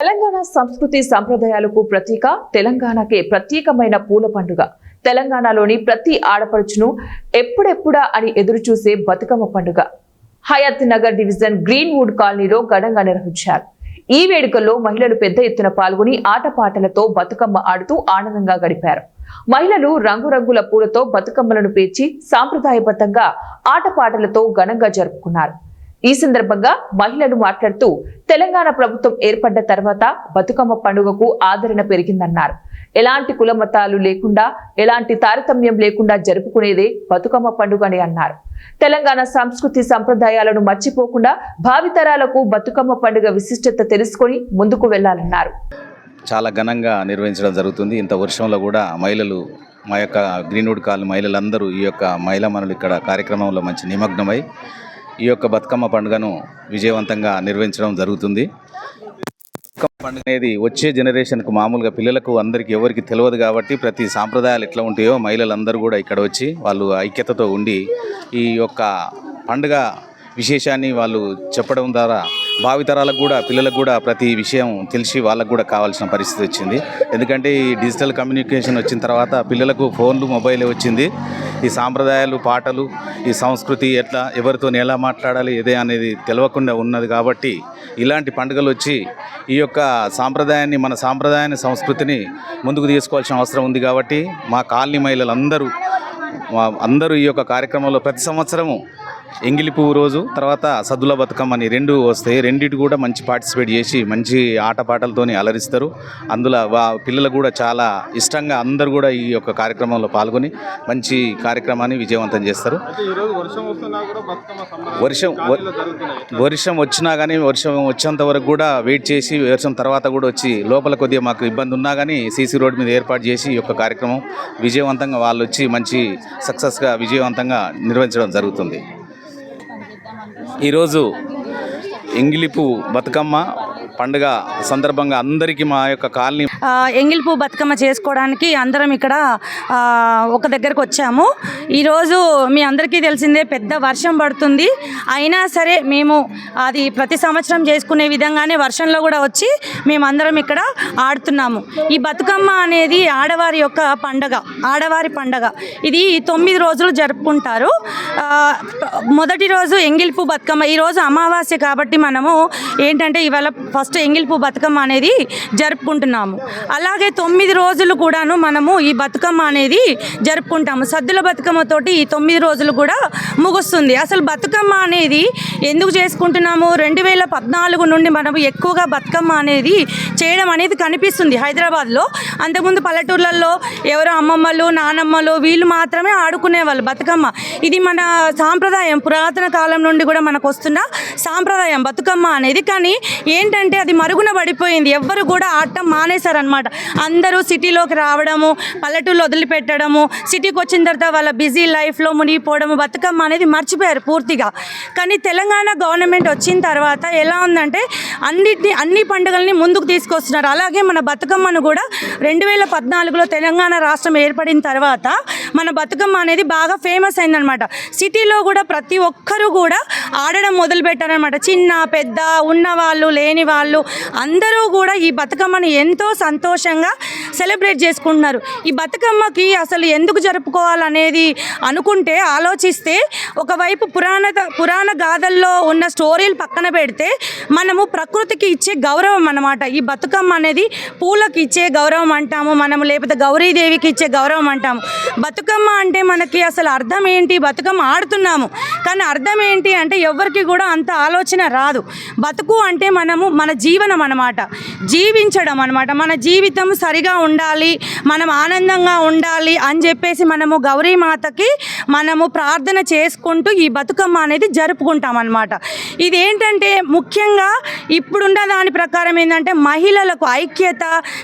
తెలంగాణ సంస్కృతి సంప్రదాయాలకు ప్రతీక తెలంగాణకే ప్రత్యేకమైన పూల పండుగ. తెలంగాణలోని ప్రతి ఆడపడుచును ఎప్పుడెప్పుడా అని ఎదురుచూసే బతుకమ్మ పండుగ Hayath Nagar division green wood కాలనీలో ఘనంగా నిర్వహించారు. ఈ వేడుకల్లో మహిళలు పెద్ద ఎత్తున పాల్గొని ఆటపాటలతో బతుకమ్మ ఆడుతూ ఆనందంగా గడిపారు. మహిళలు రంగురంగుల పూలతో బతుకమ్మలను పేర్చి సాంప్రదాయబద్ధంగా ఆటపాటలతో ఘనంగా జరుపుకున్నారు. ఈ సందర్భంగా మహిళలు మాట్లాడుతూ తెలంగాణ ప్రభుత్వం ఏర్పడ్డ తర్వాత బతుకమ్మ పండుగకు ఆదరణ పెరిగిందన్నారు. ఎలాంటి కుల మతాలు లేకుండా ఎలాంటి తారతమ్యం లేకుండా జరుపుకునేదే బతుకమ్మ పండుగ అని అన్నారు. తెలంగాణ సంస్కృతి సంప్రదాయాలను మర్చిపోకుండా భావితరాలకు బతుకమ్మ పండుగ విశిష్టత తెలుసుకొని ముందుకు వెళ్లాలన్నారు. చాలా ఘనంగా నిర్వహించడం జరుగుతుంది. ఇంత వర్షంలో కూడా మహిళలు మా యొక్క గ్రీన్వుడ్ కాలనీ మహిళలందరూ ఈ యొక్క మహిళా మనులు ఇక్కడ కార్యక్రమంలో మంచి నిమగ్నమై ఈ యొక్క బతుకమ్మ పండుగను విజయవంతంగా నిర్వహించడం జరుగుతుంది. బతుకమ్మ పండుగ అనేది వచ్చే జనరేషన్కు మామూలుగా పిల్లలకు అందరికీ ఎవరికి తెలియదు కాబట్టి ప్రతి సాంప్రదాయాలు ఎట్లా ఉంటాయో మహిళలందరూ కూడా ఇక్కడ వచ్చి వాళ్ళు ఐక్యతతో ఉండి ఈ యొక్క పండుగ విశేషాన్ని వాళ్ళు చెప్పడం ద్వారా భావితరాలకు కూడా పిల్లలకు కూడా ప్రతి విషయం తెలిసి వాళ్ళకు కూడా కావాల్సిన పరిస్థితి వచ్చింది. ఎందుకంటే ఈ డిజిటల్ కమ్యూనికేషన్ వచ్చిన తర్వాత పిల్లలకు ఫోన్లు మొబైల్ వచ్చింది. ఈ సాంప్రదాయాలు పాటలు ఈ సంస్కృతి ఎట్లా ఎవరితో ఎలా మాట్లాడాలి ఇదే అనేది తెలియకుండా ఉన్నది. కాబట్టి ఇలాంటి పండుగలు వచ్చి ఈ యొక్క సాంప్రదాయాన్ని మన సాంప్రదాయాన్ని సంస్కృతిని ముందుకు తీసుకోవాల్సిన అవసరం ఉంది. కాబట్టి మా కాలనీ మహిళలు అందరూ ఈ యొక్క కార్యక్రమంలో ప్రతి సంవత్సరము ఎంగిలి పువ్వు రోజు తర్వాత సద్దుల బతుకమ్మ అని రెండు వస్తాయి. రెండింటి కూడా మంచి పార్టిసిపేట్ చేసి మంచి ఆటపాటలతోని అలరిస్తారు. అందులో పిల్లలు కూడా చాలా ఇష్టంగా అందరూ కూడా ఈ యొక్క కార్యక్రమంలో పాల్గొని మంచి కార్యక్రమాన్ని విజయవంతం చేస్తారు. వర్షం వచ్చినా కానీ వర్షం వచ్చేంత వరకు కూడా వెయిట్ చేసి వర్షం తర్వాత కూడా వచ్చి లోపల కొద్దిగా మాకు ఇబ్బంది ఉన్నా కానీ సీసీ రోడ్డు మీద ఏర్పాటు చేసి ఈ యొక్క కార్యక్రమం విజయవంతంగా వాళ్ళు వచ్చి మంచి సక్సెస్గా విజయవంతంగా నిర్వహించడం జరుగుతుంది. ఈరోజు ఎంగిలిపు బతుకమ్మ పండుగ సందర్భంగా అందరికీ మా యొక్క కాలనీ ఎంగిలిపు బతుకమ్మ చేసుకోవడానికి అందరం ఇక్కడ ఒక దగ్గరకు వచ్చాము. ఈరోజు మీ అందరికీ తెలిసిందే పెద్ద వర్షం పడుతుంది. అయినా సరే మేము అది ప్రతి సంవత్సరం చేసుకునే విధంగానే వర్షంలో కూడా వచ్చి మేమందరం ఇక్కడ ఆడుతున్నాము. ఈ బతుకమ్మ అనేది ఆడవారి యొక్క పండగ, ఆడవారి పండగ. ఇది 9 రోజులు జరుపుకుంటారు. మొదటి రోజు ఎంగిలిపు బతుకమ్మ. ఈరోజు అమావాస్య కాబట్టి మనము ఏంటంటే ఇవాళ ఫస్ట్ ఎంగిలిపు బతుకమ్మ అనేది జరుపుకుంటున్నాము. అలాగే 9 రోజులు కూడాను మనము ఈ బతుకమ్మ అనేది జరుపుకుంటాము. సద్దుల బతుకమ్మతోటి ఈ 9 రోజులు కూడా ముగుస్తుంది. అసలు బతుకమ్మ అనేది ఎందుకు చేసుకుంటున్నాము? 2014 నుండి మనము ఎక్కువగా బతుకమ్మ అనేది చేయడం అనేది కనిపిస్తుంది హైదరాబాద్లో. అంతకుముందు పల్లెటూర్లలో ఎవరో అమ్మమ్మలు నానమ్మలు వీళ్ళు మాత్రమే ఆడుకునేవాళ్ళు బతుకమ్మ. ఇది మన సాంప్రదాయం, పురాతన కాలం నుండి కూడా మనకు వస్తున్న సాంప్రదాయం బతుకమ్మ అనేది. కానీ ఏంటంటే అది మరుగున పడిపోయింది. ఎవ్వరు కూడా ఆడటం మానేశారనమాట. అందరూ సిటీలోకి రావడము, పల్లెటూళ్ళు వదిలిపెట్టడము, సిటీకి వచ్చిన తర్వాత వాళ్ళ బిజీ లైఫ్లో మునిగిపోవడము, బతుకమ్మ అనేది మర్చిపోయారు పూర్తిగా. కానీ తెలంగాణ గవర్నమెంట్ వచ్చిన తర్వాత ఎలా ఉందంటే అన్ని పండుగల్ని ముందుకు తీసుకొస్తున్నారు. అలాగే మన బతుకమ్మను కూడా 2014లో తెలంగాణ రాష్ట్రం ఏర్పడిన తర్వాత మన బతుకమ్మ అనేది బాగా ఫేమస్ అయిందనమాట. సిటీలో కూడా ప్రతి ఒక్కరూ కూడా ఆడడం మొదలుపెట్టారనమాట. చిన్న పెద్ద ఉన్నవాళ్ళు లేని వాళ్ళు అందరూ కూడా ఈ బతుకమ్మను ఎంతో సంతోషంగా సెలబ్రేట్ చేసుకుంటున్నారు. ఈ బతుకమ్మకి అసలు ఎందుకు జరుపుకోవాలనేది అనుకుంటే ఆలోచిస్తే ఒకవైపు పురాణ గాథల్లో ఉన్న స్టోరీలు పక్కన పెడితే మనము ప్రకృతికి ఇచ్చే గౌరవం అన్నమాట. ఈ బతుకమ్మ అనేది పూలకు ఇచ్చే గౌరవం అంటాము మనము, లేకపోతే గౌరీదేవికి ఇచ్చే గౌరవం అంటాము. బతుకమ్మ అంటే మనకి అసలు అర్థం ఏంటి? బతుకమ్మ ఆడుతున్నాము కానీ అర్థం ఏంటి అంటే ఎవరికి కూడా అంత ఆలోచన రాదు. బతుకు అంటే మన జీవనం అన్నమాట, జీవించడం అన్నమాట. మన జీవితం సరిగా ఉండాలి, మనం ఆనందంగా ఉండాలి అని చెప్పేసి మనము గౌరీమాతకి మనము ప్రార్థన చేసుకుంటూ ఈ బతుకమ్మ అనేది జరుపుకుంటాం అన్నమాట. ఇదేంటంటే ముఖ్యంగా ఇప్పుడున్న దాని ప్రకారం ఏంటంటే మహిళలకు ఐక్యత